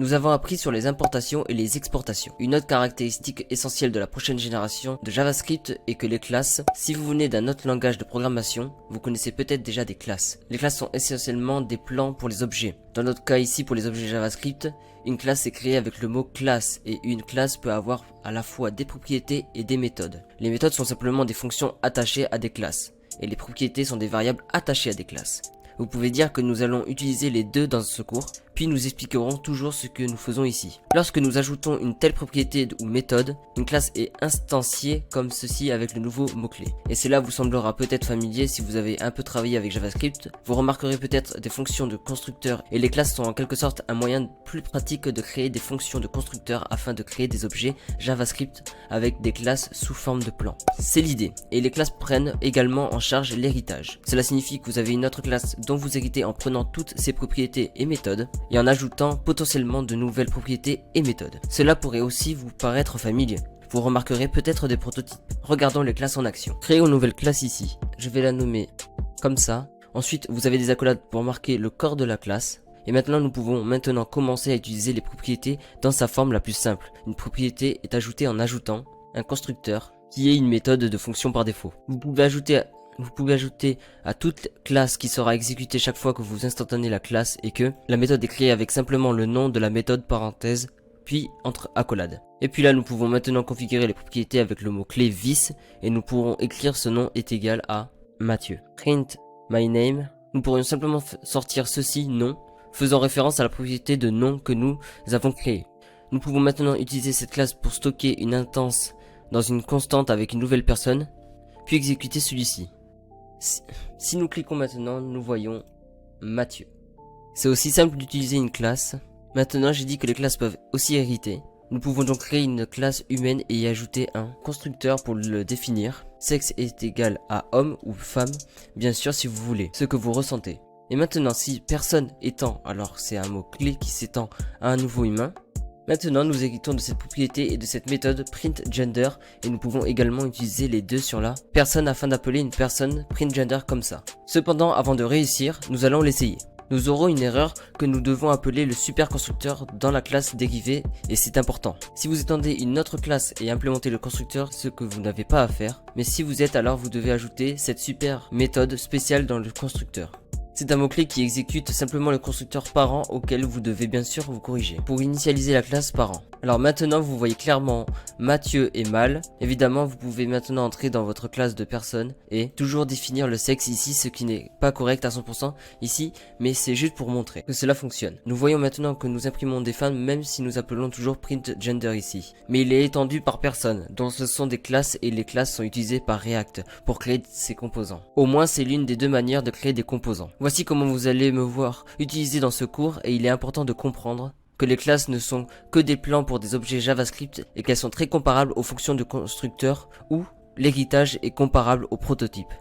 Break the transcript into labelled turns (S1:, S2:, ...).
S1: Nous avons appris sur les importations et les exportations. Une autre caractéristique essentielle de la prochaine génération de JavaScript est que les classes, si vous venez d'un autre langage de programmation, vous connaissez peut-être déjà des classes. Les classes sont essentiellement des plans pour les objets. Dans notre cas ici pour les objets JavaScript, une classe est créée avec le mot classe et une classe peut avoir à la fois des propriétés et des méthodes. Les méthodes sont simplement des fonctions attachées à des classes et les propriétés sont des variables attachées à des classes. Vous pouvez dire que nous allons utiliser les deux dans ce cours, puis nous expliquerons toujours ce que nous faisons ici. Lorsque nous ajoutons une telle propriété ou méthode, une classe est instanciée comme ceci avec le nouveau mot-clé. Et cela vous semblera peut-être familier si vous avez un peu travaillé avec JavaScript. Vous remarquerez peut-être des fonctions de constructeur et les classes sont en quelque sorte un moyen plus pratique de créer des fonctions de constructeur afin de créer des objets JavaScript avec des classes sous forme de plan. C'est l'idée. Et les classes prennent également en charge l'héritage. Cela signifie que vous avez une autre classe dont vous héritez en prenant toutes ses propriétés et méthodes et en ajoutant potentiellement de nouvelles propriétés et méthodes. Cela pourrait aussi vous paraître familier. Vous remarquerez peut-être des prototypes. Regardons les classes en action. Créons une nouvelle classe ici. Je vais la nommer comme ça. Ensuite, vous avez des accolades pour marquer le corps de la classe. Et maintenant, nous pouvons commencer à utiliser les propriétés dans sa forme la plus simple. Une propriété est ajoutée en ajoutant un constructeur qui est une méthode de fonction par défaut. Vous pouvez ajouter à toute classe qui sera exécutée chaque fois que vous instantanez la classe et que la méthode est créée avec simplement le nom de la méthode parenthèse puis entre accolades. Et puis là nous pouvons maintenant configurer les propriétés avec le mot clé this et nous pourrons écrire ce nom est égal à Mathieu. Print my name. Nous pourrions simplement sortir ceci nom faisant référence à la propriété de nom que nous avons créée. Nous pouvons maintenant utiliser cette classe pour stocker une instance dans une constante avec une nouvelle personne puis exécuter celui-ci. Si nous cliquons maintenant, nous voyons Mathieu. C'est aussi simple d'utiliser une classe. Maintenant, j'ai dit que les classes peuvent aussi hériter. Nous pouvons donc créer une classe humaine et y ajouter un constructeur pour le définir. Sexe est égal à homme ou femme, bien sûr si vous voulez, ce que vous ressentez. Et maintenant, si personne étant, alors c'est un mot clé qui s'étend à un nouveau humain. Maintenant, nous héritons de cette propriété et de cette méthode printGender et nous pouvons également utiliser les deux sur la personne afin d'appeler une personne printGender comme ça. Cependant, avant de réussir, nous allons l'essayer. Nous aurons une erreur que nous devons appeler le superconstructeur dans la classe dérivée et c'est important. Si vous étendez une autre classe et implémentez le constructeur, ce que vous n'avez pas à faire, mais si vous êtes alors vous devez ajouter cette super méthode spéciale dans le constructeur. C'est un mot-clé qui exécute simplement le constructeur parent auquel vous devez bien sûr vous corriger pour initialiser la classe parent. Alors maintenant vous voyez clairement Mathieu est mâle. Évidemment vous pouvez maintenant entrer dans votre classe de personne et toujours définir le sexe ici, ce qui n'est pas correct à 100% ici, mais c'est juste pour montrer que cela fonctionne. Nous voyons maintenant que nous imprimons des femmes même si nous appelons toujours printGender ici. Mais il est étendu par personne, dont ce sont des classes et les classes sont utilisées par React pour créer ces composants. Au moins c'est l'une des deux manières de créer des composants. Voici comment vous allez me voir utiliser dans ce cours et il est important de comprendre que les classes ne sont que des plans pour des objets JavaScript et qu'elles sont très comparables aux fonctions de constructeur où l'héritage est comparable au prototype.